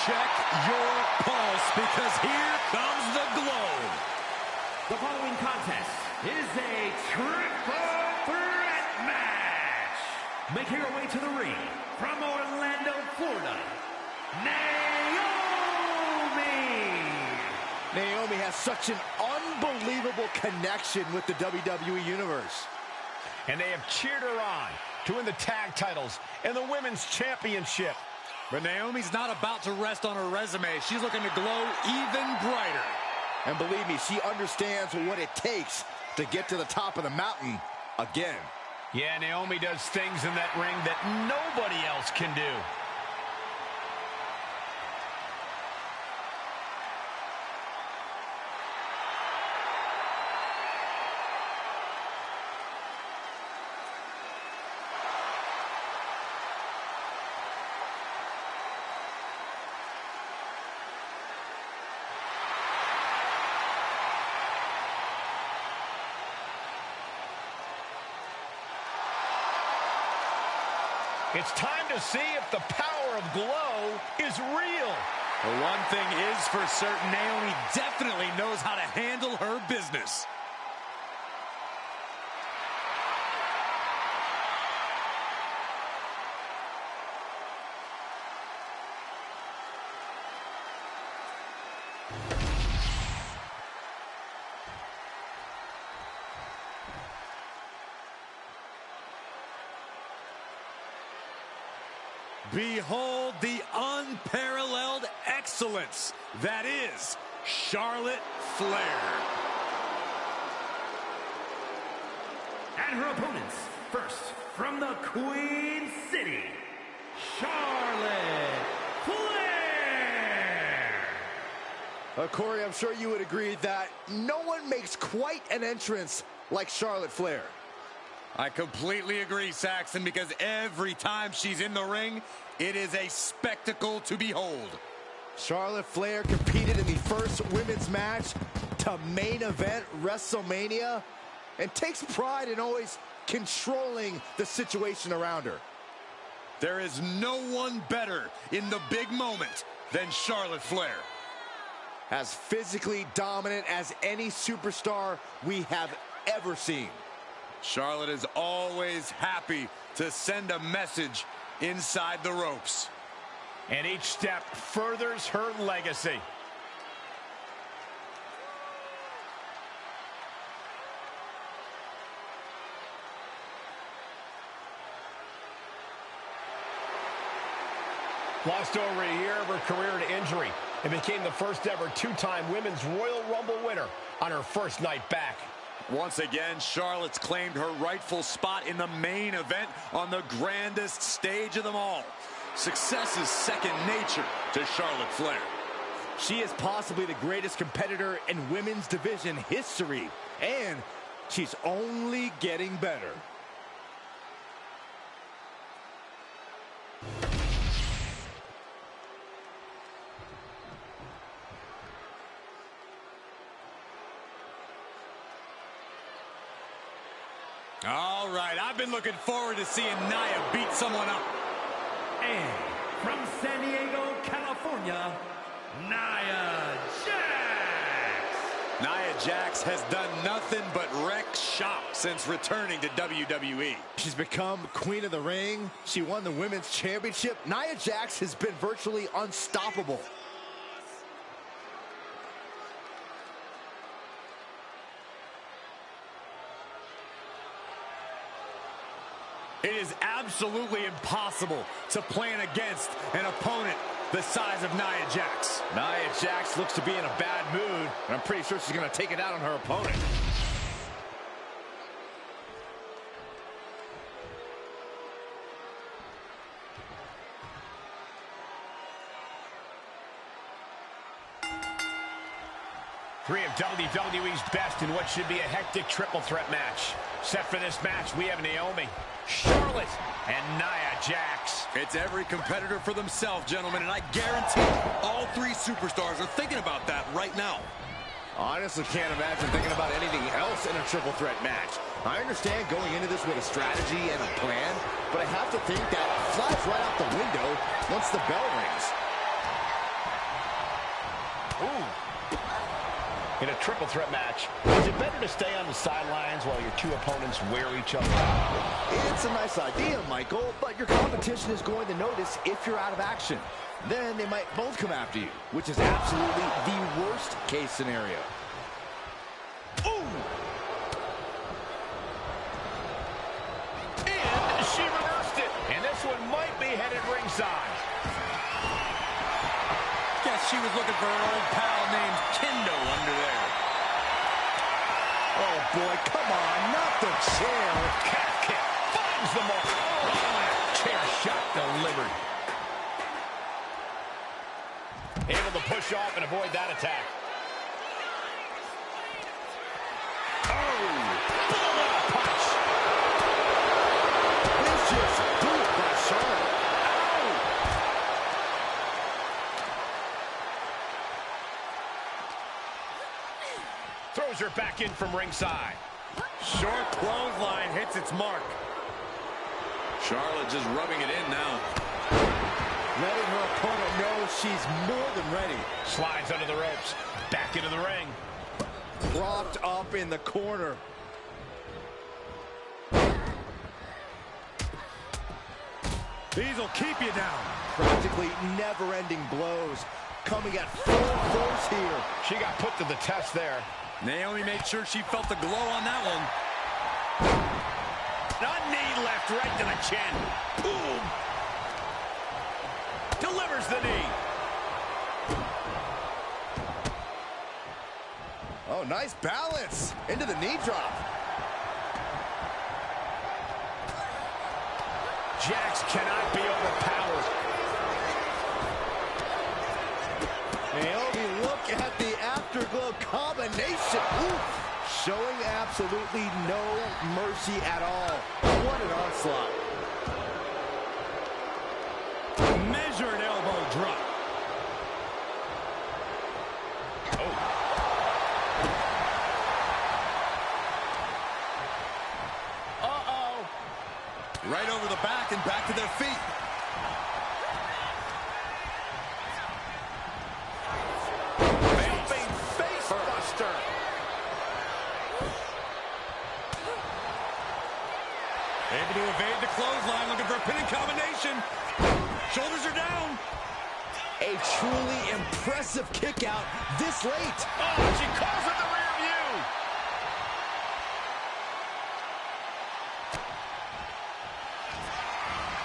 check your pulse, because here comes the glow. The following contest is a triple threat match. Making her way to the ring from Orlando, Florida, Naomi has such an unbelievable connection with the WWE Universe. And they have cheered her on to win the tag titles and the women's championship. But Naomi's not about to rest on her resume. She's looking to glow even brighter. And believe me, she understands what it takes to get to the top of the mountain again. Yeah, Naomi does things in that ring that nobody else can do. It's time to see if the power of glow is real. The one thing is for certain, Naomi definitely knows how to handle her business. Behold the unparalleled excellence that is Charlotte Flair. and her opponents. First, from the Queen City, Charlotte Flair. Corey, I'm sure you would agree that no one makes quite an entrance like Charlotte Flair. I completely agree, Saxton, because every time she's in the ring, it is a spectacle to behold. Charlotte Flair competed in the first women's match to main event WrestleMania and takes pride in always controlling the situation around her. There is no one better in the big moment than Charlotte Flair. As physically dominant as any superstar we have ever seen. Charlotte is always happy to send a message inside the ropes. And each step furthers her legacy. Lost over a year of her career to injury and became the first ever two-time Women's Royal Rumble winner on her first night back. Once again, Charlotte's claimed her rightful spot in the main event on the grandest stage of them all. Success is second nature to Charlotte Flair. She is possibly the greatest competitor in women's division history, and she's only getting better. All right, I've been looking forward to seeing Nia beat someone up. And from San Diego, California, Nia Jax. Nia Jax has done nothing but wreck shop since returning to WWE. She's become Queen of the Ring. She won the Women's Championship. Nia Jax has been virtually unstoppable. It is absolutely impossible to plan against an opponent the size of Nia Jax. Nia Jax looks to be in a bad mood, and I'm pretty sure she's going to take it out on her opponent. Three of WWE's best in what should be a hectic triple threat match. Set for this match, we have Naomi, Charlotte, and Nia Jax. It's every competitor for themselves, gentlemen, and I guarantee all three superstars are thinking about that right now. Honestly, can't imagine thinking about anything else in a triple threat match. I understand going into this with a strategy and a plan, but I have to think that flies right out the window once the bell rings. In a triple threat match, is it better to stay on the sidelines while your two opponents wear each other out? It's a nice idea, Michael, but your competition is going to notice if you're out of action. Then they might both come after you, which is absolutely the worst case scenario. Ooh! And she reversed it. And this one might be headed ringside. Guess she was looking for her old pal named Kendo under there. Oh, boy, come on, not the chair. Calf kick finds the mark. Oh, chair shot delivered. Able to push off and avoid that attack. Oh, bullet punch. Vicious boot by Charlotte. Throws her back in from ringside. Short clothesline hits its mark. Charlotte just rubbing it in now. Letting her opponent know she's more than ready. Slides under the ropes. Back into the ring. Propped up in the corner. These will keep you down. Practically never-ending blows. Coming at full force here. She got put to the test there. Naomi made sure she felt the glow on that one. A knee left right to the chin. Boom. Delivers the knee. Oh, nice balance. Into the knee drop. Jax cannot be overpowered. Naomi, look at the afterglow combination. Oof. Showing absolutely no mercy at all. What an onslaught. Measured elbow drop. Oh. Uh-oh. Right over the back and back to their feet. Able to evade the clothesline, looking for a pinning combination. Shoulders are down. A truly impressive kick out this late. Oh, she calls it the rear view.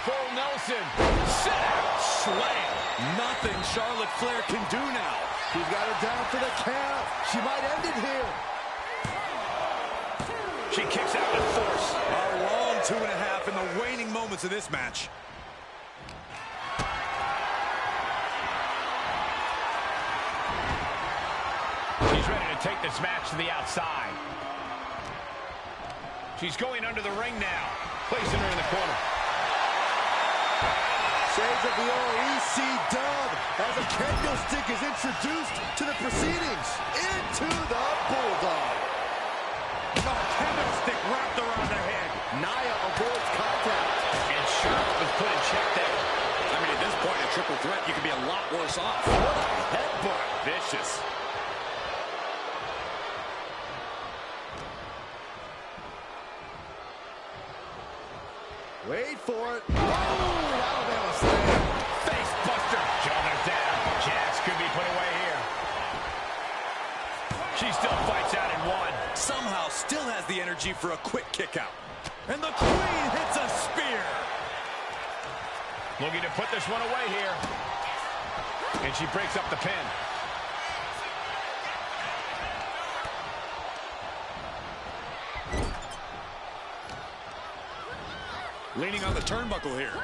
Full Nelson. Sit out. Slam. Nothing Charlotte Flair can do now. She's got her down for the count. She might end it here. She kicks out with force. A long 2.5 in the waning moments of this match. She's ready to take this match to the outside. She's going under the ring now. Placing her in the corner. Shades of the old EC dub as a kendo stick is introduced to the proceedings. Into the Bulldog. Kendo stick wrapped around her head. Nia avoids contact. And Charlotte was put in check there. I mean, at this point, a triple threat, you could be a lot worse off. What a headbutt. Vicious. Wait for it. Oh, Alabama slam. Face buster. Shoulders down. Jax could be put away here. She still fights out in one. Somehow still has the energy for a quick kick out. And the Queen hits a spear. Looking to put this one away here. And she breaks up the pin. Leaning on the turnbuckle here.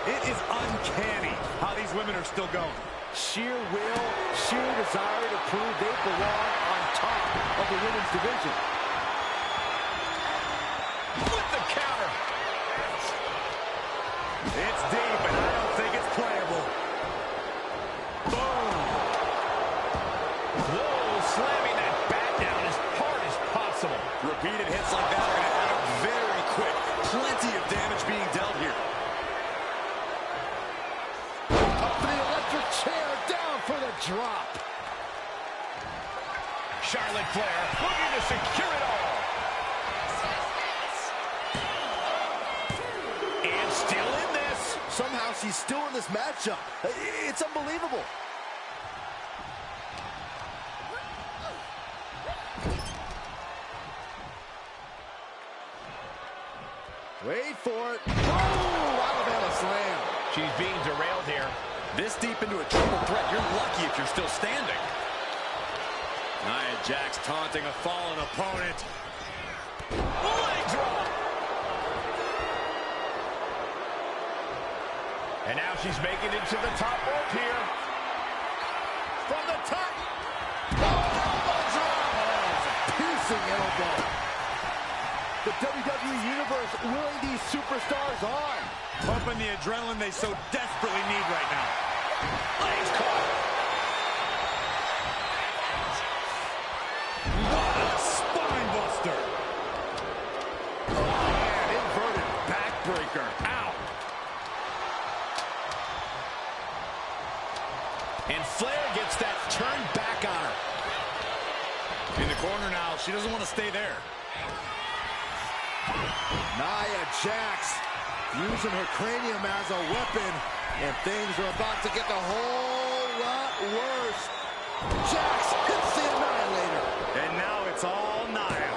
It is uncanny how these women are still going. Sheer will, sheer desire to prove they belong on top of the women's division. With the counter. It's deep, and I don't think it's playable. Boom. Whoa, slamming that bat down as hard as possible. Repeated hits like that are going to add up very quick. Plenty of damage being dealt here. Up for the electric chair, down for the drop. Charlotte Flair looking to secure it all. And still in this. Somehow she's still in this matchup. It's unbelievable. Wait for it. Oh, Alabama slam. She's being derailed here. This deep into a triple threat, you're lucky if you're still standing. Nia Jax taunting a fallen opponent. Leg drop. And now she's making it to the top rope here. From the top. Elbow drop. Piercing elbow. The WWE Universe willing these superstars on. Pumping the adrenaline they so desperately need right now. Legs caught. What a spine buster. Oh, man, inverted backbreaker. Ow. And Flair gets that turned back on her. In the corner now. She doesn't want to stay there. Nia Jax using her cranium as a weapon, and things are about to get a whole lot worse. Jax hits the Annihilator. And now it's all Nia.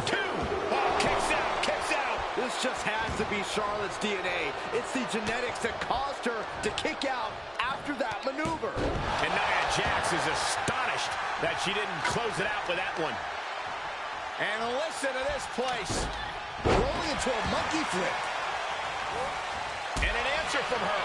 2. Oh, kicks out, kicks out. This just has to be Charlotte's DNA. It's the genetics that caused her to kick out after that maneuver. And Nia Jax is astonished that she didn't close it out with that one. And listen to this place. Rolling into a monkey flip. And an answer from her.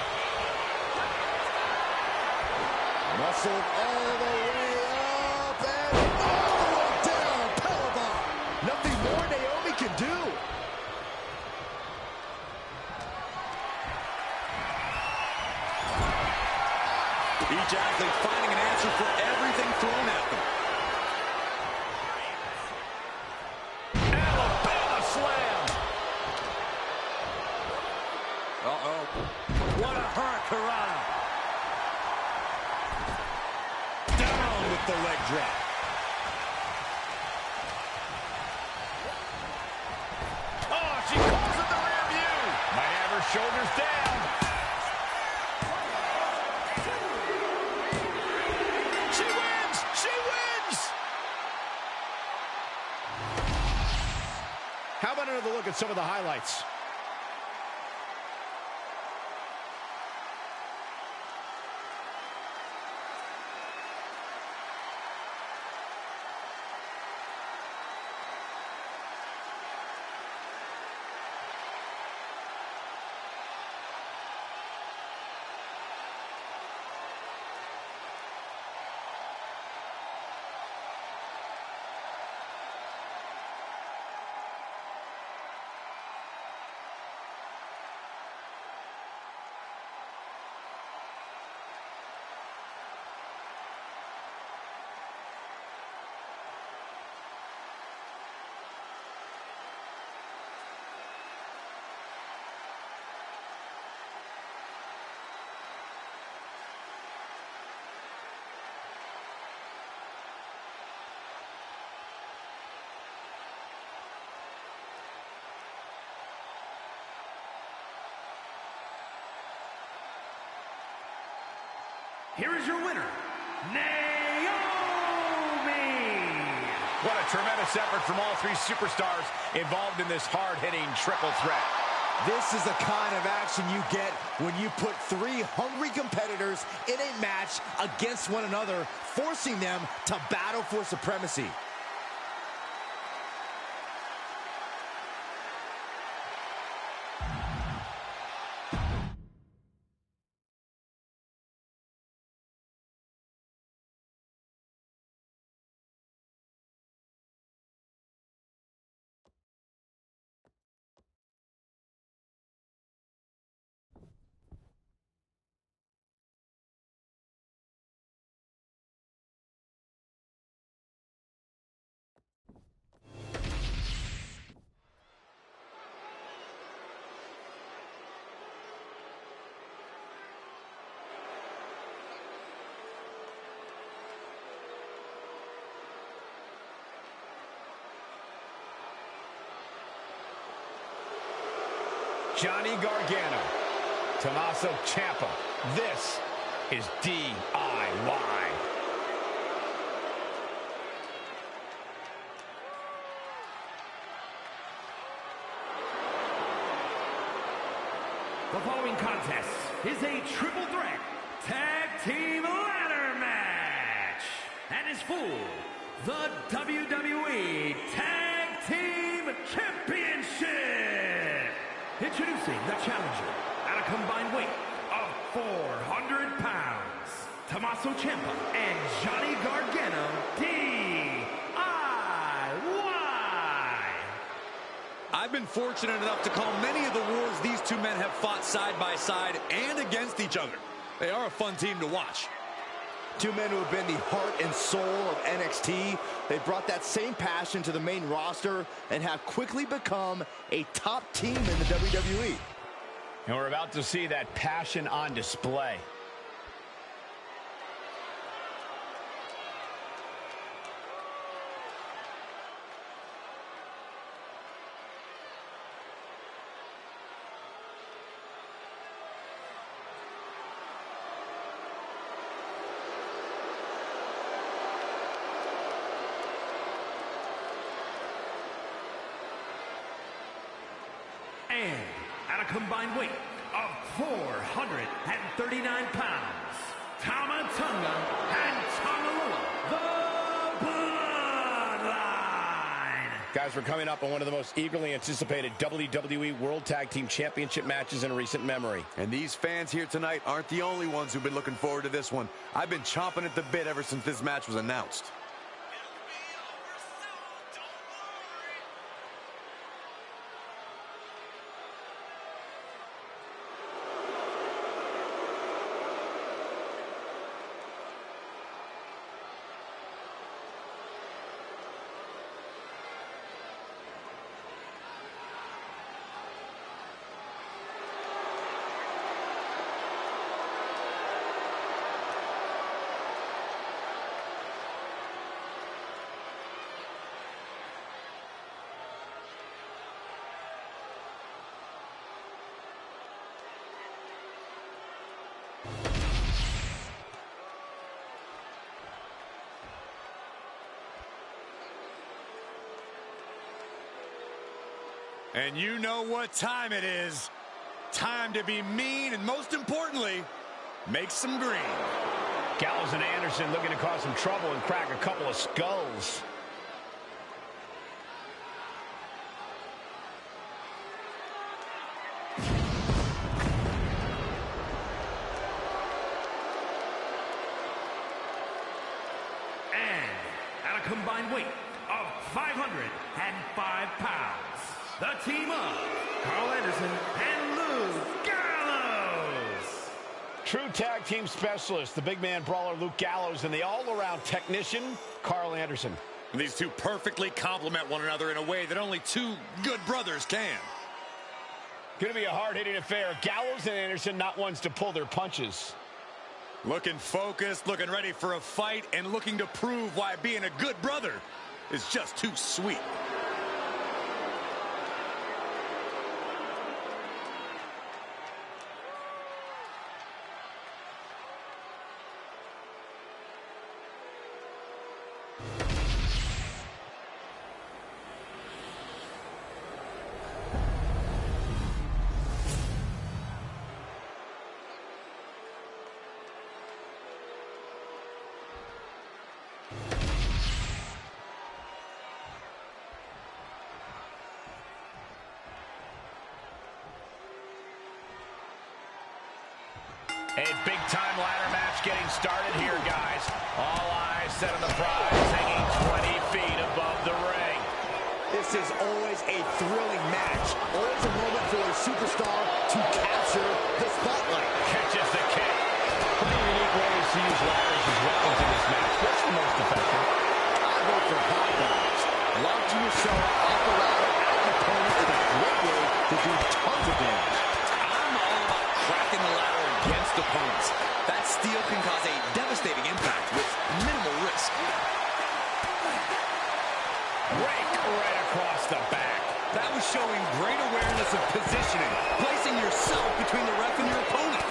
Muscled all the way up and all the way down. Powerbomb. Nothing more Naomi can do. Each athlete finding an answer for everything thrown at them. Alabama slam. Uh-oh. What a hurricanrana. Down with the leg drop. Oh, she calls it the rear view. Might have her shoulders down. She wins! She wins! How about another look at some of the highlights? Here is your winner, Naomi! What a tremendous effort from all three superstars involved in this hard-hitting triple threat. This is the kind of action you get when you put 3 hungry competitors in a match against one another, forcing them to battle for supremacy. Johnny Gargano, Tommaso Ciampa. This is DIY. The following contest is a triple threat tag team ladder match and is for the WWE Tag Team Championship. Introducing the challenger at a combined weight of 400 pounds, Tommaso Ciampa and Johnny Gargano, DIY. I've been fortunate enough to call many of the wars these two men have fought side by side and against each other. They are a fun team to watch. Two men who have been the heart and soul of NXT. They brought that same passion to the main roster and have quickly become a top team in the WWE. And we're about to see that passion on display. And at a combined weight of 439 pounds, Tama Tonga and Tamalua, the Bloodline. Guys, we're coming up on one of the most eagerly anticipated WWE World Tag Team Championship matches in recent memory. And these fans here tonight aren't the only ones who've been looking forward to this one. I've been chomping at the bit ever since this match was announced. And you know what time it is. Time to be mean and, most importantly, make some green. Gallows and Anderson looking to cause some trouble and crack a couple of skulls. And at a combined weight of 505 pounds, the team of Carl Anderson and Luke Gallows. True tag team specialist, the big man brawler Luke Gallows, and the all-around technician, Carl Anderson. And these two perfectly complement one another in a way that only two good brothers can. Going to be a hard-hitting affair. Gallows and Anderson not ones to pull their punches. Looking focused, looking ready for a fight, and looking to prove why being a good brother is just too sweet. A big-time ladder match getting started here, guys. All eyes set on the prize, hanging 20 feet above the ring. This is always a thrilling match. Always a moment for a superstar to capture the spotlight. Catches the kick. Pretty unique ways to use ladders as weapons in this match. What's the most effective? I vote for hot dogs. Launching yourself off the ladder at an opponent is a great way to do tons of damage. I'm all about cracking the ladder against opponents. That steel can cause a devastating impact with minimal risk. Rake right across the back. That was showing great awareness of positioning, placing yourself between the ref and your opponent.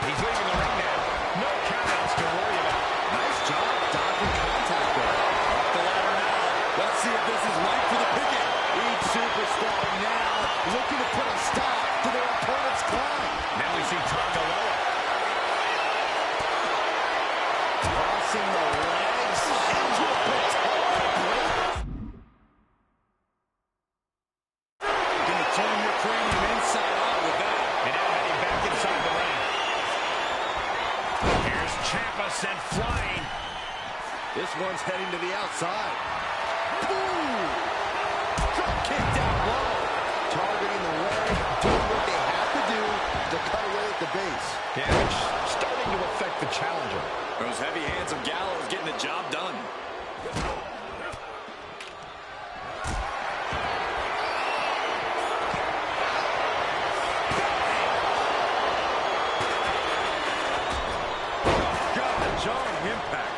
He's leaving the ring now. No countouts to worry about. Nice job dodging contact there. Up the ladder now. Let's see if this is right for the picking. Each superstar now looking to put a stop to their opponent's climb. Now we see time to lower. Crossing the legs into a potential break. Gonna turn your cranium inside out with that. And now heading back inside the ring. Here's Ciampa sent flying. This one's heading to the outside. Boom! Drop kick down low. Targeting the leg, doing what they have to do to cut away at the base. Damage starting to affect the challenger. Those heavy hands of Gallows getting the job done. Got a jarring impact.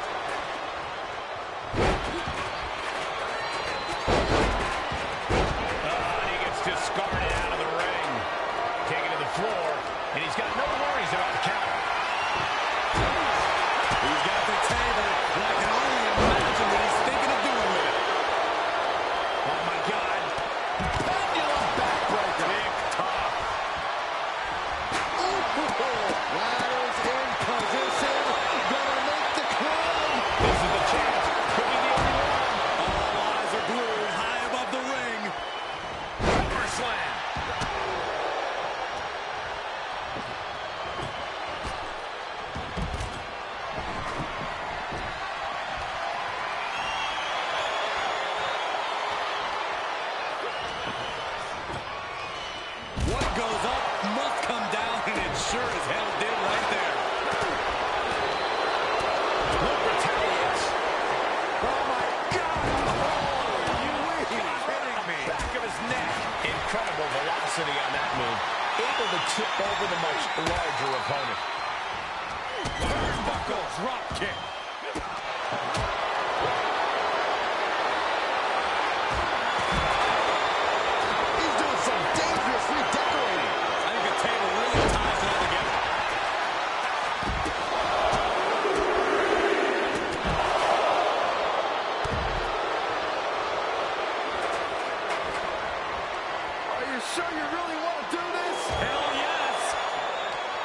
He gets discarded out of the ring. Taken to the floor, and he's got no worries about the count. He's got the table, and I can only imagine what he's thinking of doing with it. Oh, my God. Pendulum backbreaker. Big top. Ladders in position. Gonna make the climb. This is the chance. Could be the only one. All eyes are glued high above the ring. Power slam. What goes up must come down, and it sure as hell did right there. Luke retaliates. Oh my God! Oh, you kidding me? Back of his neck. Incredible velocity on that move. Able to tip over the much larger opponent. Turnbuckle drop kick. He's doing some dangerous redecorating. I think the table really ties it all together. Are you sure you really want to do this? Hell yes!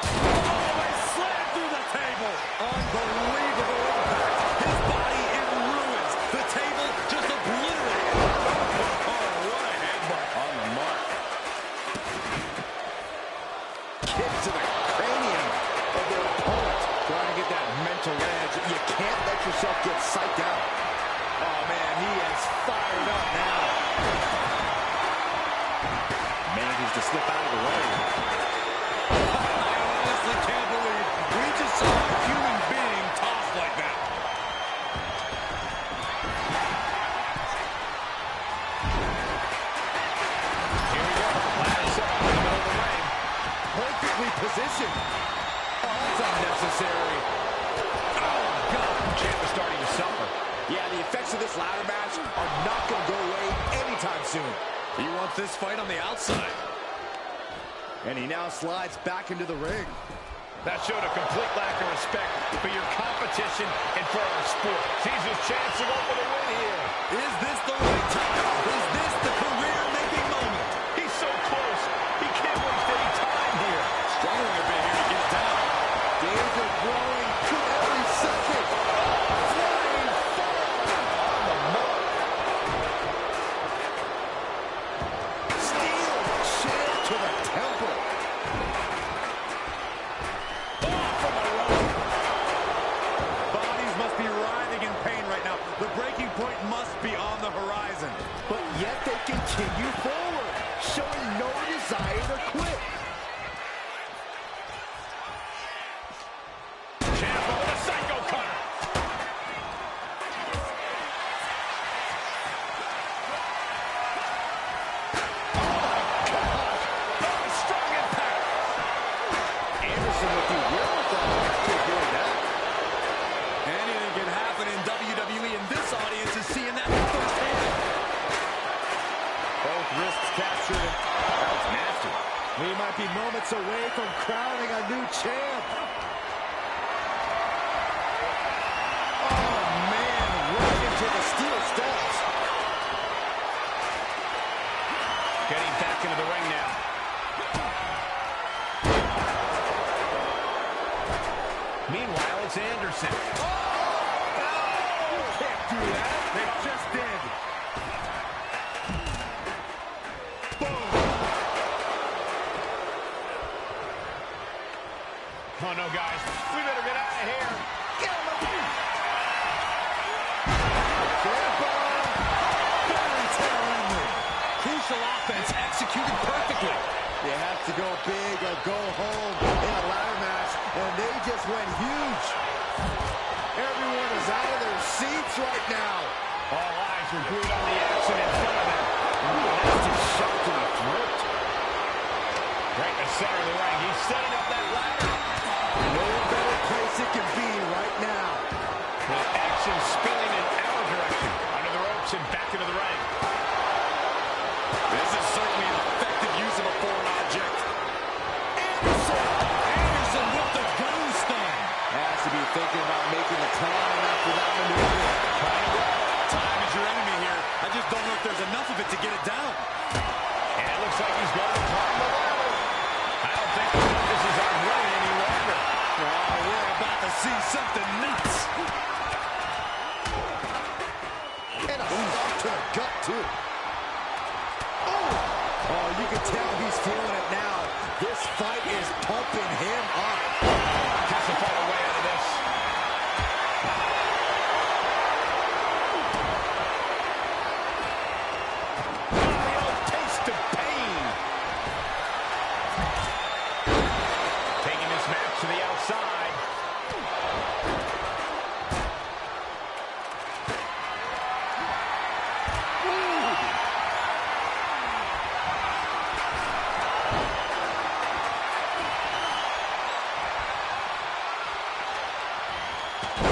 Oh, they slammed through the table. Unbelievable impact. His body in ruins. The table just obliterated. Oh, what a headbutt. On the mark. Kick to the cranium of their opponent. Trying to get that mental edge. You can't let yourself get psyched out. Oh, man, he is fired up now. Manages to slip out of the way. I honestly can't believe we just saw a human being tossed like that. Here we go. Ladder set up in the middle of the ring. Perfectly positioned. Oh, that's unnecessary. Oh, God. Ciampa starting to suffer. Yeah, the effects of this ladder match are not going to go away anytime soon. He wants this fight on the outside. And he now slides back into the ring. That showed a complete lack of respect for your competition and for our sport. Sees his chance to go for the win here. Is this the right time? Is this the career-making moment? He's so close. He can't waste any time here. Struggling a bit here to get it down. Days are growing to every second. Flying forward on the mark. Steel chair to the temple. Bodies must be writhing in pain right now. The breaking steps. Getting back into the ring now. Meanwhile, it's Anderson. Oh! Can't do that. They just did. Boom. Oh, no, guys. We better get out of here. Get him up. Fairy tale ending. Crucial offense executed perfectly. You have to go big or go home in a ladder match, and they just went huge. Everyone is out of their seats right now. All eyes are glued on the action in front of them. Nasty shot to the throat. Right in the center of the ring. He's setting up that ladder. No better place it can be right now. With action spilling in our direction. Under the ropes and back into the ring. This is certainly an effective use of a foreign object. Anderson with the gun stun. Has to be thinking about making the climb after that maneuver. Time is your enemy here. I just don't know if there's enough of it to get it down. And it looks like he's going to climb the ladder. I don't think the focuses on running any longer. Oh, we're about to see something nuts. And a stop to the gut, too. Oh, you can tell he's feeling it now. This fight is pumping him up. Has to find a way out of this. Taste of pain. Taking this match to the outside.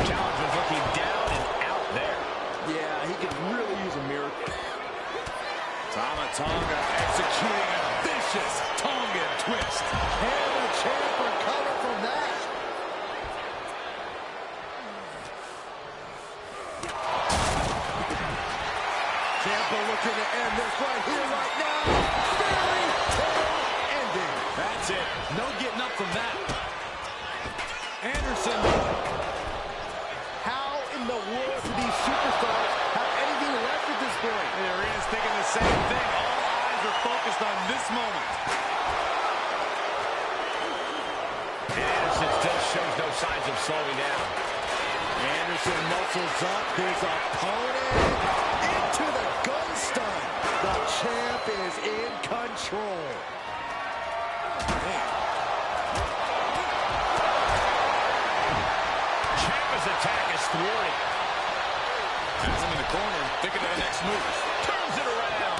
Challenger's looking down and out there. Yeah, he could really use a miracle. Tama Tonga executing a vicious Tonga twist. Can the champ recover from that? Ciampa looking to end this right here, right now. Fairy tale ending. That's it. No getting up from that. Anderson. How in the world do these superstars have anything left at this point? The arena's thinking the same thing. All eyes are focused on this moment. And Anderson still shows no signs of slowing down. Anderson muscles up his opponent into the gun stun. The champ is in control. Ciampa's attack is thwarted. Has him in the corner, thinking of the next move. Turns it around.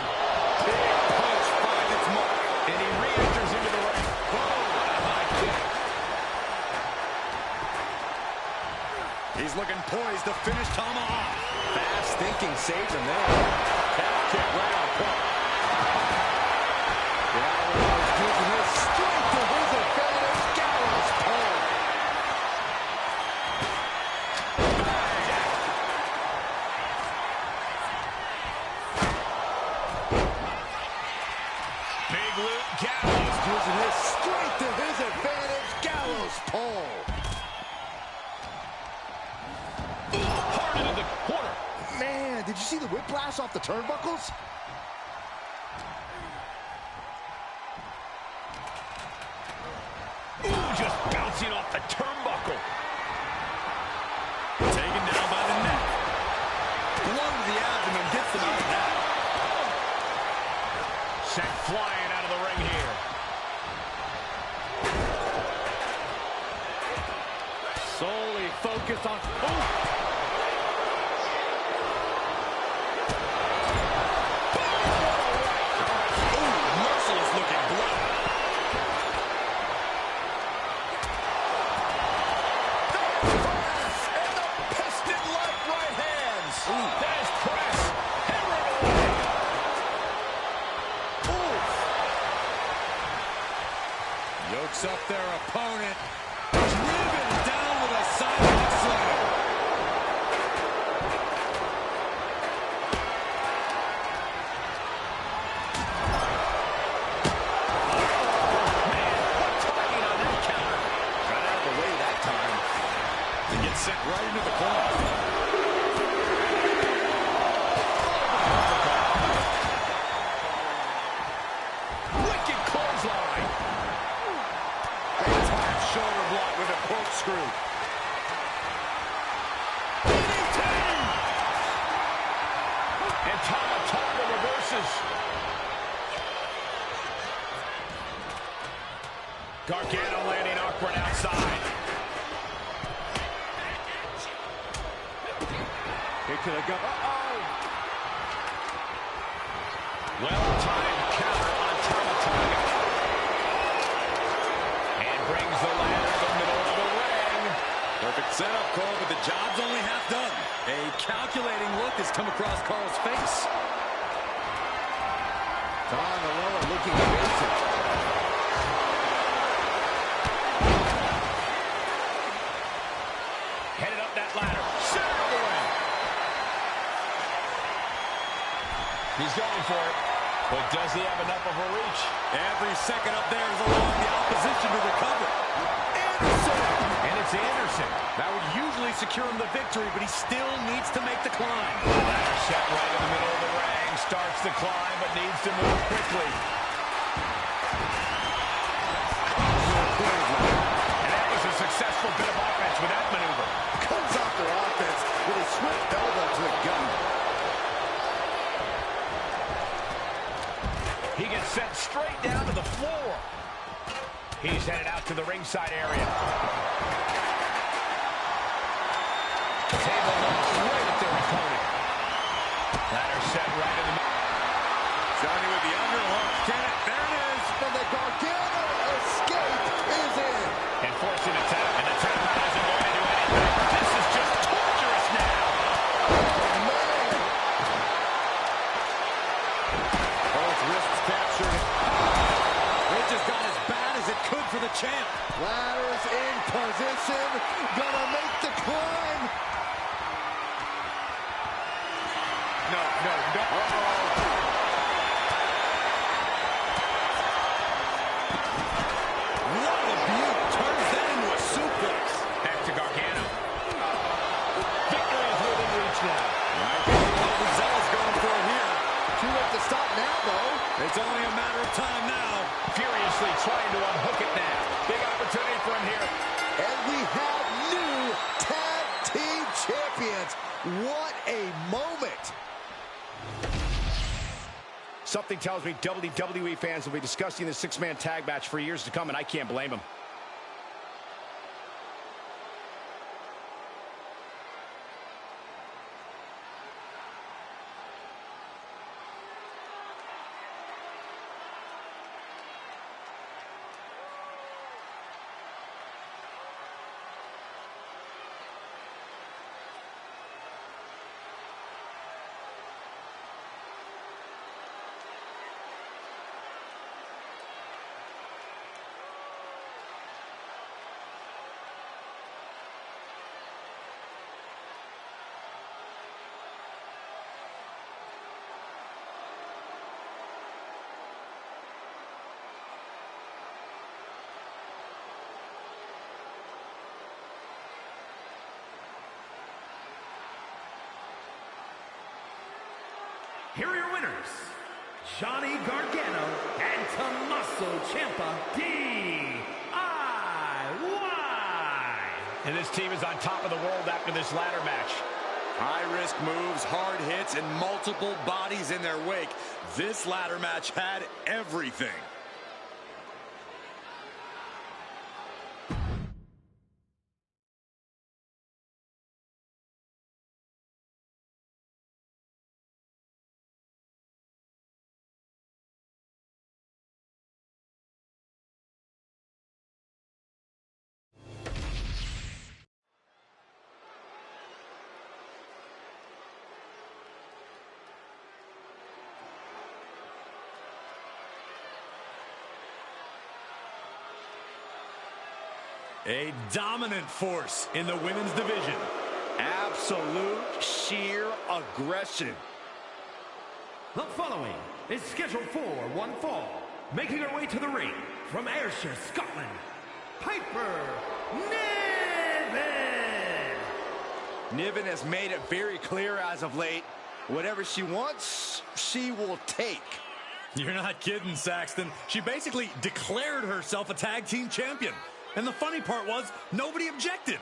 Big punch finds its mark. And he re-enters into the ring. Boom, a high kick. He's looking poised to finish Tama off. Fast thinking saves him there. Calf kick right on point. Gallows using his strength to his advantage. Gallows pole. Big Luke Gallows. Using his strength to his advantage. Gallows pole. Hard into the corner. Man, did you see the whiplash off the turnbuckles? Ooh, just bouncing off the turnbuckle. Taken down by the neck. Blow to the abdomen gets them out of that. Sent flying out of the ring here. Solely focused on... Oh! Yokes up their opponent. Driven down with a sidewalk slam. right into the corner. Wicked clothesline. A top shoulder block with a corkscrew. And Tama reverses. Gargano landing awkward outside. It could have gone. Uh-oh. Well-timed counter on Tama. And brings the ladder to the middle of the ring. Perfect setup, Cole, but the job's only half done. A calculating look has come across Carl's face. On the lower, looking basic. Headed up that ladder. Center of the ring. He's going for it. But does he have enough of a reach? Every second up there is allowing the opposition to recover. Anderson! And it's Anderson. That would usually secure him the victory, but he still needs to make the climb. Ladder set right in the middle of the ring. Starts to climb, but needs to move quickly. And that was a successful bit of offense with that maneuver. Comes off their offense with a swift elbow to the gut. He gets sent straight down to the floor. He's headed out to the ringside area. Table knocks right at their opponent. Ladder set right in the middle. Johnny with the underhook. Can it? There it is. From the Gargano escape is in. And forcing a tap. And the tap out isn't going to do anything. This is just torturous now. Oh, man. Both wrists captured. It just got as bad as it could for the champ. Ladder's in position. Gonna make the climb. No. What a beaut. Turns that into a suplex. Back to Gargano. Victory is within reach now. Right. What Roselle's going for here. Too late to stop now, though. It's only a matter of time now. Furiously trying to unhook it now. Big opportunity for him here. And we have new tag team champions. What a moment. Something tells me WWE fans will be discussing the six-man tag match for years to come, and I can't blame them. Here are your winners, Johnny Gargano and Tommaso Ciampa, DIY. And this team is on top of the world after this ladder match. High-risk moves, hard hits, and multiple bodies in their wake. This ladder match had everything. A dominant force in the women's division. Absolute sheer aggression. The following is scheduled for one fall. Making her way to the ring from Ayrshire, Scotland, Piper Niven. Niven has made it very clear as of late, whatever she wants, she will take. You're not kidding, Saxton. She basically declared herself a tag team champion. And the funny part was, nobody objected.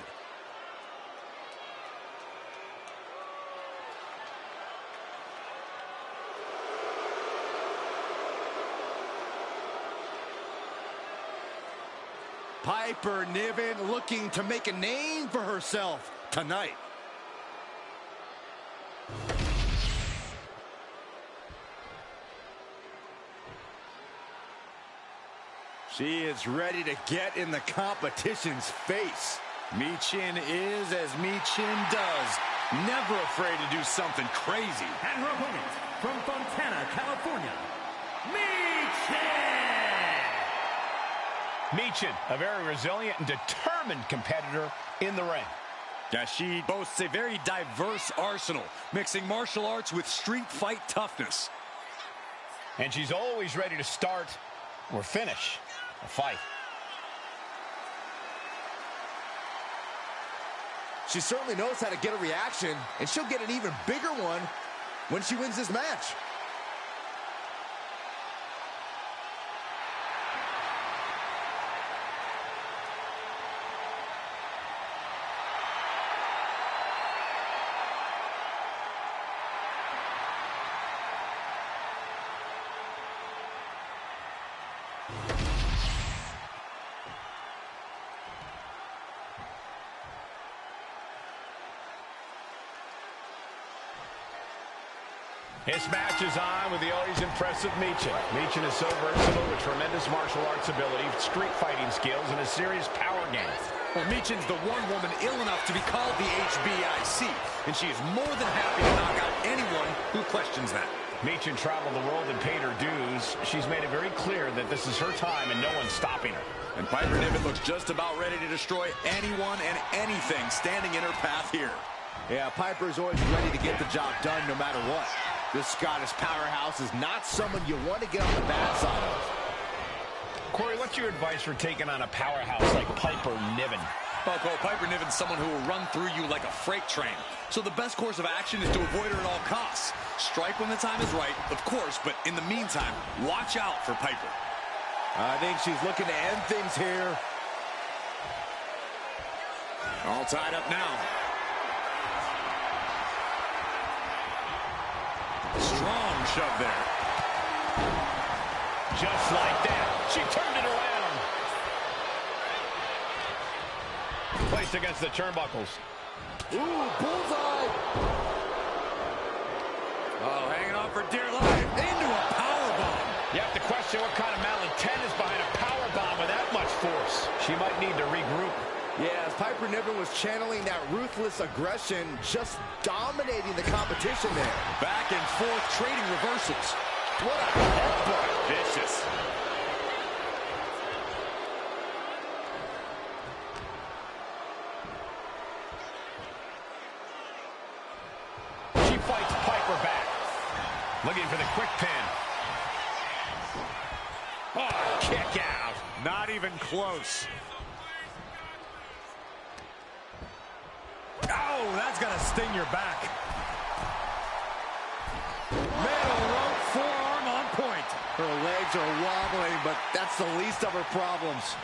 Piper Niven looking to make a name for herself tonight. She is ready to get in the competition's face. Michin is as Michin does. Never afraid to do something crazy. And her opponent from Fontana, California, Michin, a very resilient and determined competitor in the ring. Yeah, she boasts a very diverse arsenal, mixing martial arts with street fight toughness. And she's always ready to start or finish a fight. She certainly knows how to get a reaction, and she'll get an even bigger one when she wins this match. This match is on with the always impressive Michin. Michin is so versatile with tremendous martial arts ability, street fighting skills, and a serious power game. Well, Michin's the one woman ill enough to be called the HBIC, and she is more than happy to knock out anyone who questions that. Michin traveled the world and paid her dues. She's made it very clear that this is her time and no one's stopping her. And Piper Niven looks just about ready to destroy anyone and anything standing in her path here. Yeah, Piper's always ready to get the job done no matter what. This Scottish powerhouse is not someone you want to get on the bad side of. Corey, what's your advice for taking on a powerhouse like Piper Niven? Well, Cole, Piper Niven's someone who will run through you like a freight train. So the best course of action is to avoid her at all costs. Strike when the time is right, of course, but in the meantime, watch out for Piper. I think she's looking to end things here. All tied up now. Strong shove there. Just like that, she turned it around. Placed against the turnbuckles. Ooh, bullseye. Oh, hanging on for dear life. Into a powerbomb. You have to question what kind of malintent is behind a powerbomb with that much force. She might need to regroup. Yeah, as Piper Niven was channeling that ruthless aggression, just dominating the competition there. Back and forth, trading reversals. What a headbutt. Vicious. She fights Piper back. Looking for the quick pin. Oh, kick out. Not even close. Oh, that's gonna sting your back. Middle rope forearm on point. Her legs are wobbling, but that's the least of her problems.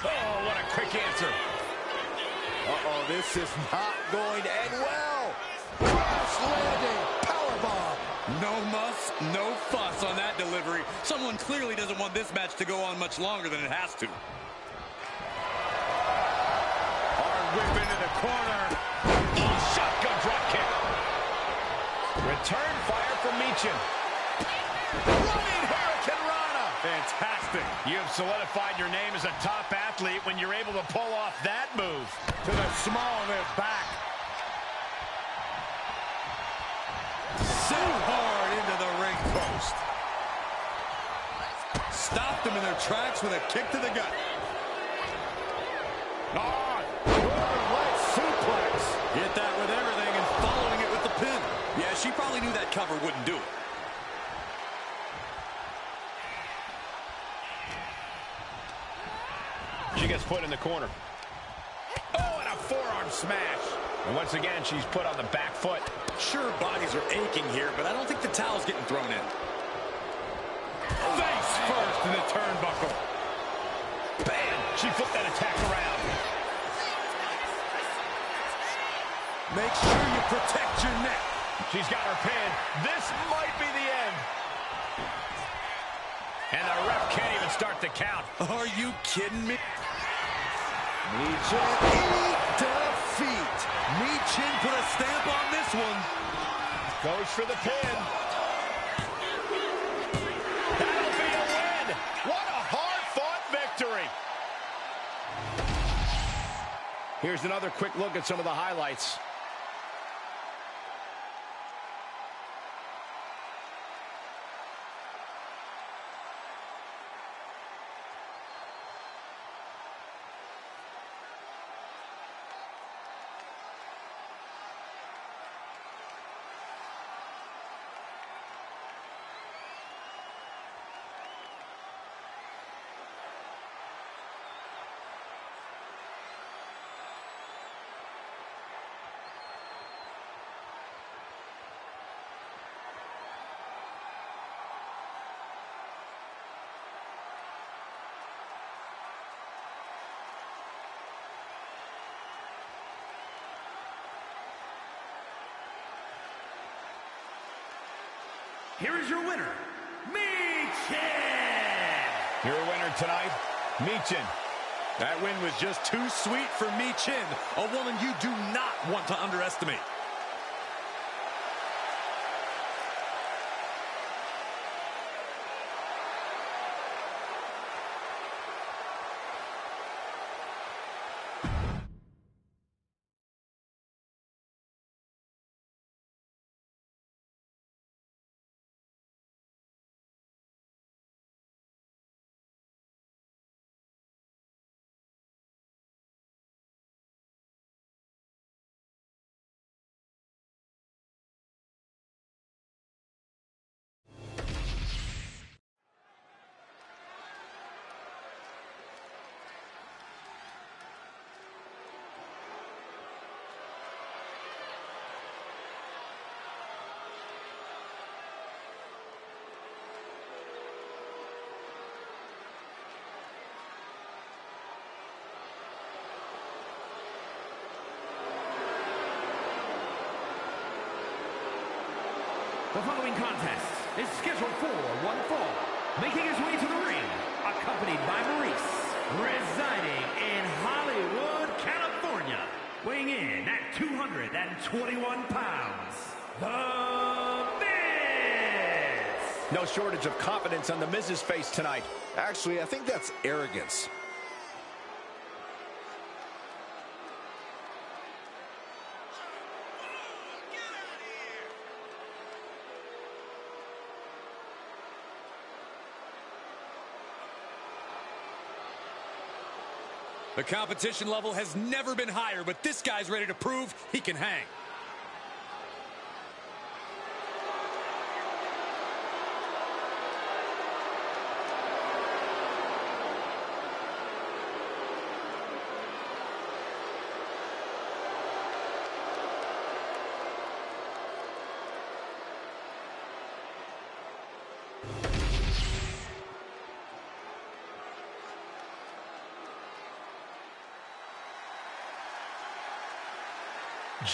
Oh, what a quick answer. Uh-oh, this is not going to end well. Crash landing, powerbomb. No muss, no fuss on that delivery. Someone clearly doesn't want this match to go on much longer than it has to. Whip into the corner. Oh, shotgun drop kick. Return fire from Michin. Running Hurricane Rana. Fantastic. You have solidified your name as a top athlete when you're able to pull off that move. To the small of their back. So hard into the ring post. Stopped them in their tracks with a kick to the gut. Hit that with everything and following it with the pin. Yeah, she probably knew that cover wouldn't do it. She gets put in the corner. Oh, and a smash. And once again, she's put on the back foot. Sure, bodies are aching here, but I don't think the towel's getting thrown in. Face first in the turnbuckle. Bam! She flipped that attack around. Make sure you protect your neck. She's got her pin. This might be the end. And the ref can't even start the count. Are you kidding me? Michin defeat. Michin put a stamp on this one. Goes for the pin. That'll be a win. What a hard-fought victory. Here's another quick look at some of the highlights. Here is your winner, Michin! Your winner tonight, Michin. That win was just too sweet for Michin, a woman you do not want to underestimate. The following contest is scheduled for one fall. Making his way to the ring, accompanied by Maurice, residing in Hollywood, California, weighing in at 221 pounds, The Miz! No shortage of confidence on the Miz's face tonight. Actually, I think that's arrogance. The competition level has never been higher, but this guy's ready to prove he can hang.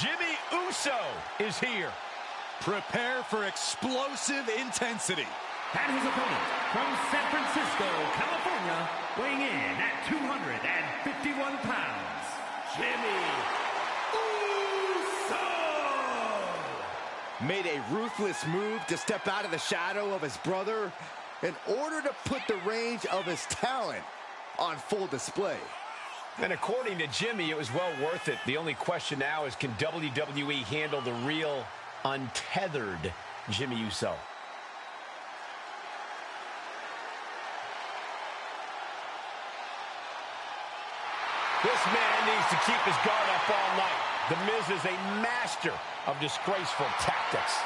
Jimmy Uso is here. Prepare for explosive intensity. And his opponent from San Francisco, California, weighing in at 251 pounds, Jimmy Uso! Made a ruthless move to step out of the shadow of his brother in order to put the range of his talent on full display. And according to Jimmy, it was well worth it. The only question now is, can WWE handle the real, untethered Jimmy Uso? This man needs to keep his guard up all night. The Miz is a master of disgraceful tactics.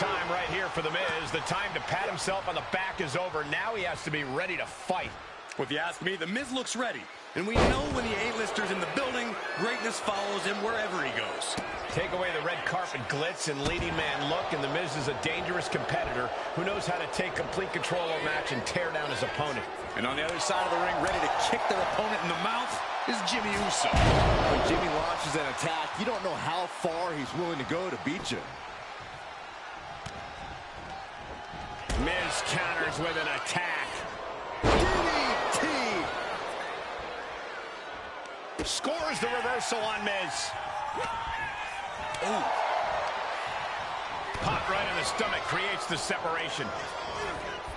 time right here for The Miz. The time to pat himself on the back is over. Now he has to be ready to fight. Well, if you ask me, The Miz looks ready. And we know when the A-lister's in the building, greatness follows him wherever he goes. Take away the red carpet glitz and leading man look, and The Miz is a dangerous competitor who knows how to take complete control of a match and tear down his opponent. And on the other side of the ring, ready to kick their opponent in the mouth, is Jimmy Uso. When Jimmy launches an attack, you don't know how far he's willing to go to beat you. Miz counters with an attack. DDT! Scores the reversal on Miz. Ooh. Pop right in the stomach creates the separation.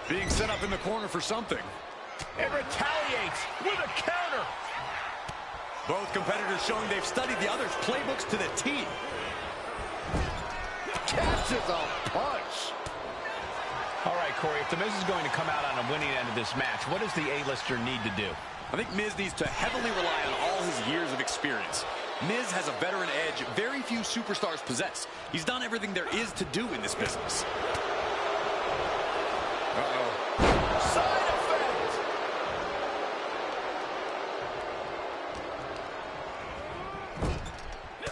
Being set up in the corner for something. It retaliates with a counter. Both competitors showing they've studied the other's playbooks to the T. Catches a punch. All right, Corey, if The Miz is going to come out on a winning end of this match, what does the A-lister need to do? I think Miz needs to heavily rely on all his years of experience. Miz has a veteran edge very few superstars possess. He's done everything there is to do in this business. Uh-oh. Side effect!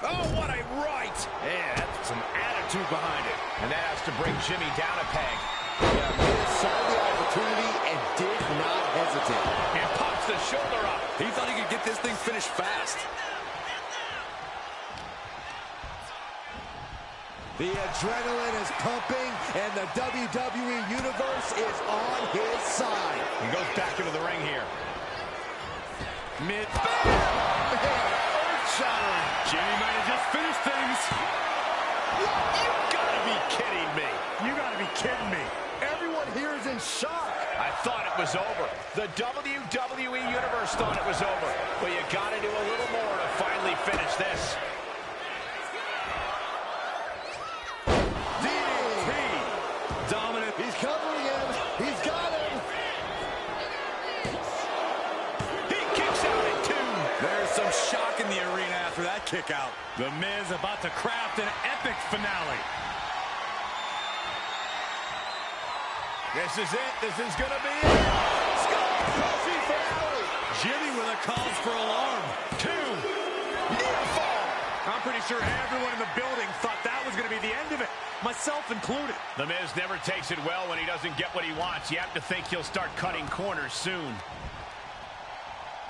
Oh, what a right! Man, that's some attitude behind it. And that has to bring Jimmy down a peg. Yeah, Miz saw the opportunity and did not hesitate. And pops the shoulder up. He thought he could get this thing finished fast. The adrenaline is pumping, and the WWE Universe is on his side. He goes back into the ring here. Mid. Earth-shattering. Jimmy might have just finished things. You gotta be kidding me. You gotta be kidding me. Everyone here is in shock. I thought it was over. The WWE Universe thought it was over. But you gotta do a little more to finally finish this. DDT. Dominant. He's covering him. He's got him. He kicks out at 2. There's some shock in the arena after that kick out. The Miz about to craft an epic finale. This is it. This is gonna be it. Scott-crushing finale. Jimmy with a cause for alarm. 2. Near fall. I'm pretty sure everyone in the building thought that was going to be the end of it, myself included. The Miz never takes it well when he doesn't get what he wants. You have to think he'll start cutting corners soon.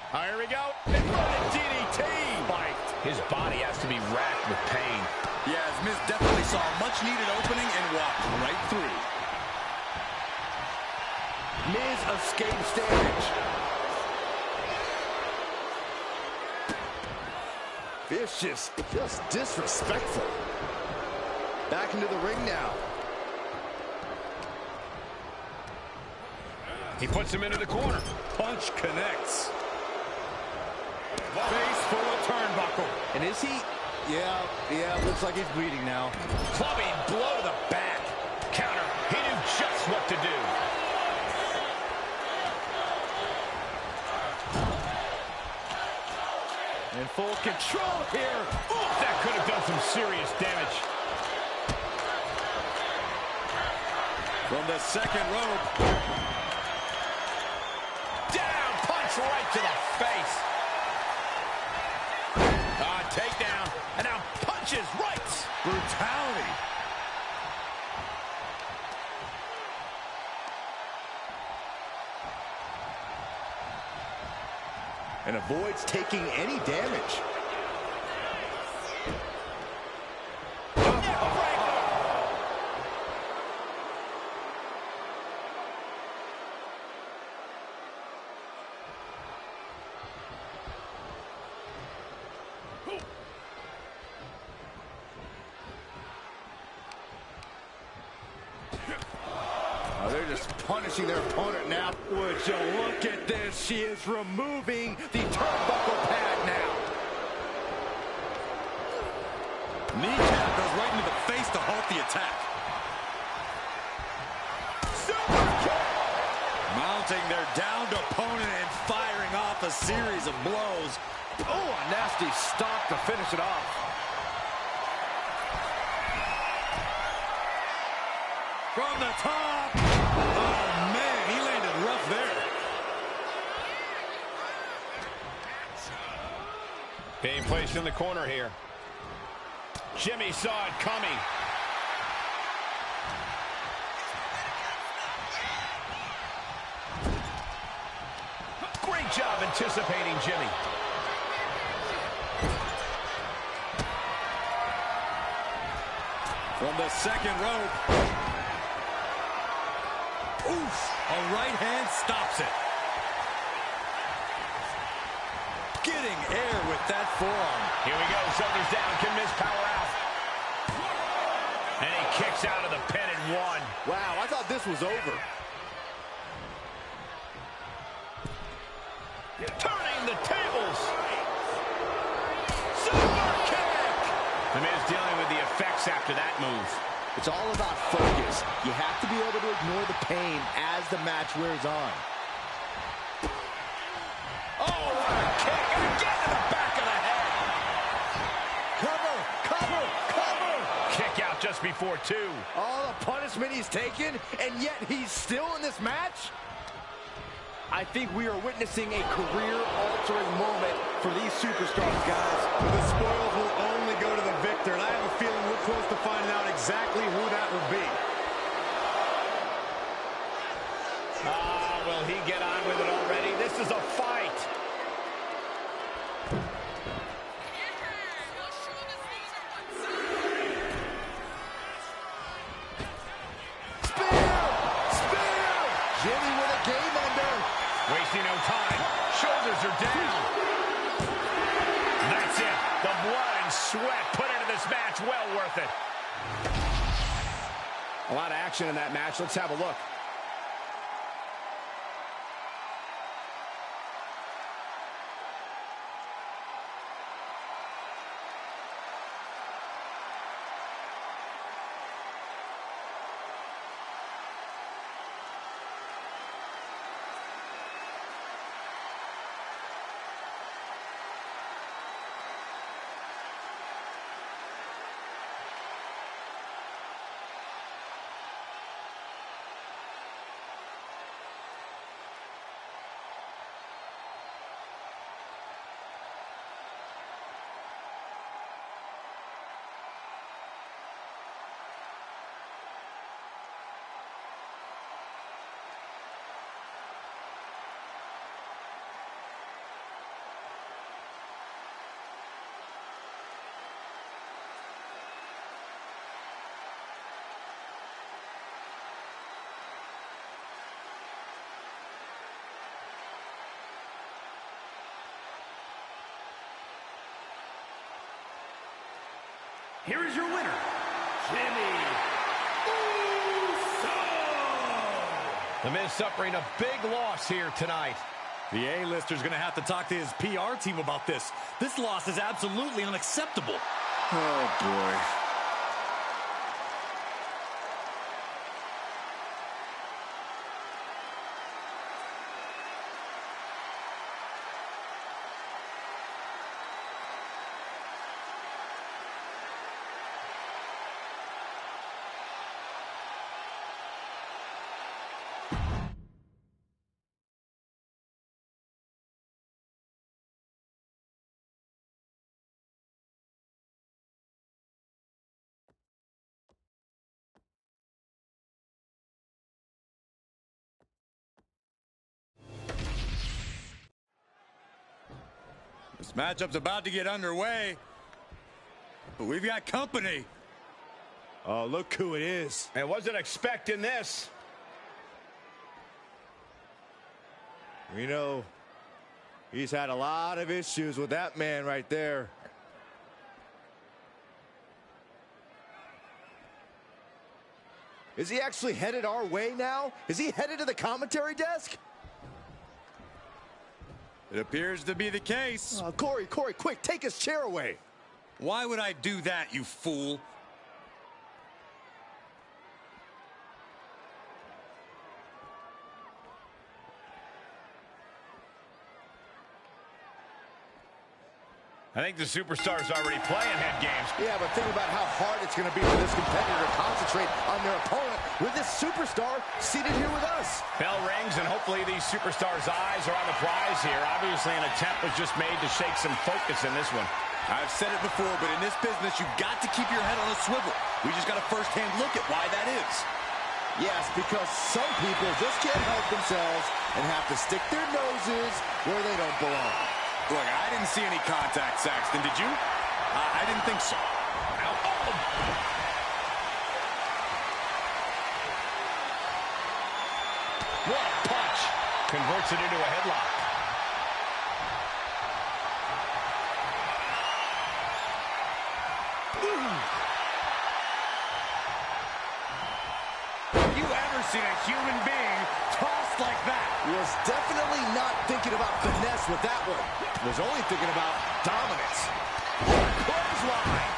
Here we go. And running DDT. Fight. His body has to be racked with pain. Yeah, as Miz definitely saw a much-needed opening and walked right through. Miz escapes damage. Vicious, just disrespectful. Back into the ring now. He puts him into the corner. Punch connects. Face full of turnbuckle. And is he? Yeah, looks like he's bleeding now. Clubbing blow to the back. Counter. He knew just what to do. In full control here. Ooh, that could have done some serious damage. From the second rope. Down, punch right to the face. Takedown, and now punches right. Brutality. And avoids taking any damage. They're just punishing their opponent now. Would you look at this? She is removing the turnbuckle pad now. Kneecap goes right into the face to halt the attack. Super kick. Mounting their downed opponent and firing off a series of blows. Oh, a nasty stop to finish it off. from the top. Oh, man, he landed rough there. Being placed in the corner here. Jimmy saw it coming. Great job anticipating Jimmy. From the second rope. Oof. A right hand stops it. Getting air with that forearm. Here we go. Shoulders down. Can Miz power out. And he kicks out of the pin and one. Wow, I thought this was over. Turning the tables. Super kick. The Miz dealing with the effects after that move. It's all about focus. You have to be able to ignore the pain as the match wears on. Oh, what a kick. And again to the back of the head. Cover, cover, cover. Kick out just before two. All the punishment he's taken, and yet he's still in this match? I think we are witnessing a career-altering moment for these superstars, guys. The spoils will only go to the victor, and I have a feeling we're close to finding out exactly who that will be. Will he get on with it already? This is a fight. Jimmy with a game ender. Wasting no time. Shoulders are down. That's it. The blood and sweat put into this match. Well worth it. A lot of action in that match. Let's have a look. Here is your winner, Jimmy Uso. The Miz suffering a big loss here tonight. The A-lister's going to have to talk to his PR team about this. This loss is absolutely unacceptable. Oh, boy. This matchup's about to get underway, but we've got company. Oh, look who it is. I wasn't expecting this. You know, he's had a lot of issues with that man right there. Is he actually headed our way now? Is he headed to the commentary desk? It appears to be the case. Corey, quick, take his chair away. Why would I do that, you fool? I think the superstar's already playing head games. Yeah, but think about how hard it's going to be for this competitor to concentrate on their opponent with this superstar seated here with us. Bell rings, and hopefully these superstars' eyes are on the prize here. Obviously, an attempt was just made to shake some focus in this one. I've said it before, but in this business, you've got to keep your head on a swivel. We just got a first-hand look at why that is. Yes, because some people just can't help themselves and have to stick their noses where they don't belong. Look, I didn't see any contact, Saxton. Did you? I didn't think so. Oh. What a punch. Converts it into a headlock. Have you ever seen a human being tossed like that? He was definitely not thinking about finesse with that one. He was only thinking about dominance. Clothesline.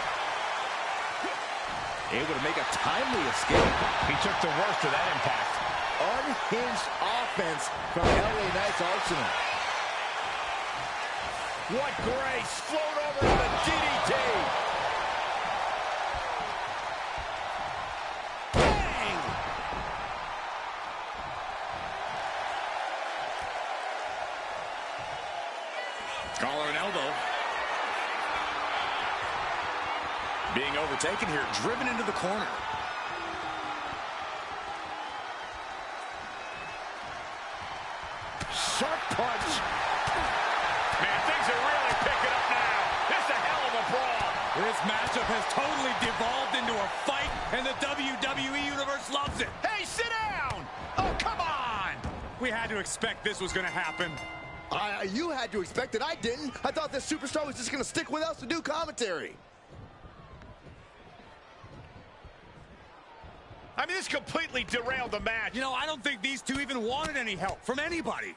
Able to make a timely escape. He took the worst of that impact. Unhinged offense from LA Knight's arsenal. What grace. Float over to the DDT. Bang! Collar and elbow. Being overtaken here, driven into the corner. Sharp punch. Man, things are really picking up now. This is a hell of a brawl. This matchup has totally devolved into a fight, and the WWE Universe loves it. Hey, sit down! Oh, come on! We had to expect this was going to happen. You had to expect it. I didn't. I thought this superstar was just going to stick with us to do commentary. I mean, this completely derailed the match. You know, I don't think these two even wanted any help from anybody.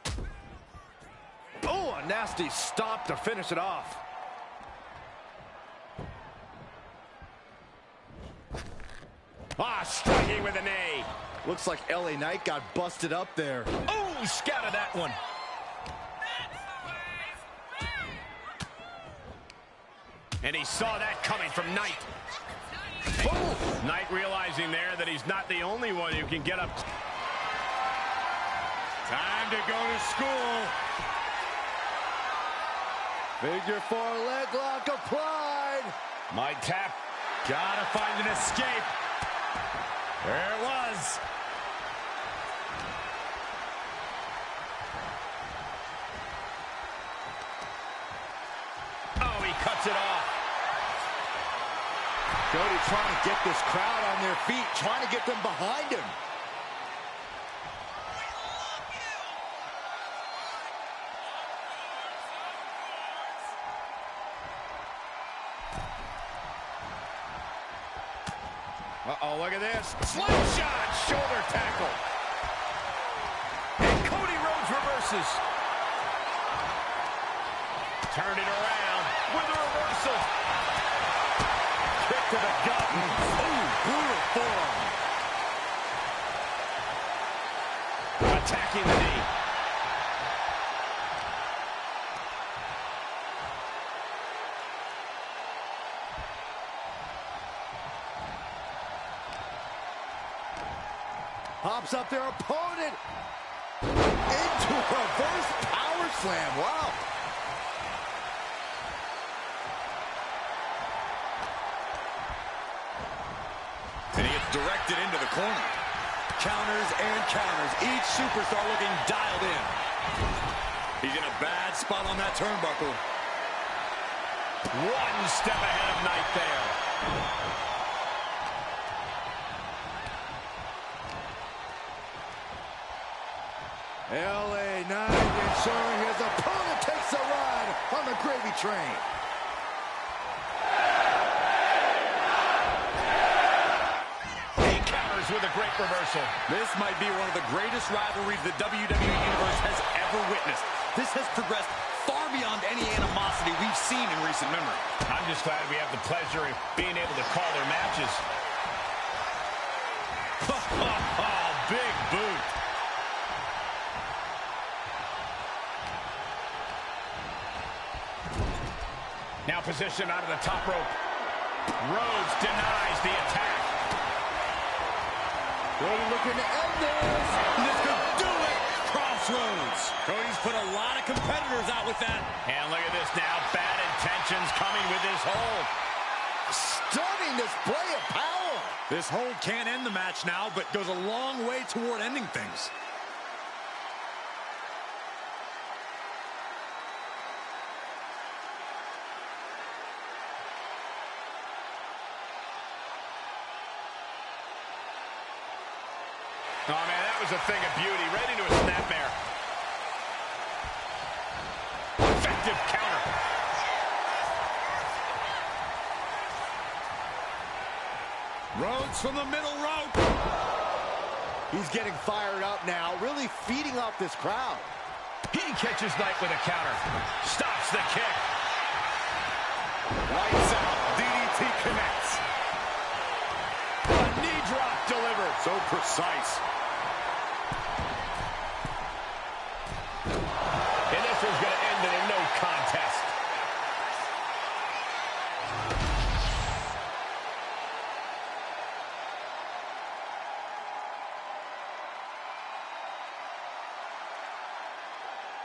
Oh, a nasty stop to finish it off. Striking with a knee. Looks like LA Knight got busted up there. Oh, scouted that one. And he saw that coming from Knight. Boom! Knight realizing there that he's not the only one who can get up. Time to go to school. Figure 4 leg lock applied. Might tap. Gotta find an escape. There it was. Oh, he cuts it off. Cody trying to get this crowd on their feet, trying to get them behind him. Uh-oh, look at this. Slingshot, shoulder tackle. And Cody Rhodes reverses. Turned it around with a reversal. Kick to the gut. Ooh, brutal forearm. Attacking the knee. Pops up their opponent into a reverse power slam. Wow. And he gets directed into the corner. Counters and counters. Each superstar looking dialed in. He's in a bad spot on that turnbuckle. One step ahead of Knight there. LA Knight ensuring his opponent takes a ride on the gravy train. He counters with a great reversal. This might be one of the greatest rivalries the WWE Universe has ever witnessed. This has progressed far beyond any animosity we've seen in recent memory. I'm just glad we have the pleasure of being able to call their matches. Oh, big boot. Now position out of the top rope. Rhodes denies the attack. Cody looking to end this. This could do it. Crossroads. Cody's put a lot of competitors out with that. And look at this now. Bad intentions coming with this hold. Stunning display of power. This hold can't end the match now, but goes a long way toward ending things. Oh, man, that was a thing of beauty. Right into a snapmare. Effective counter. Rhodes from the middle rope. He's getting fired up now, really feeding off this crowd. He catches Knight with a counter. Stops the kick. Lights out. DDT connects. A knee drop delivered. So precise.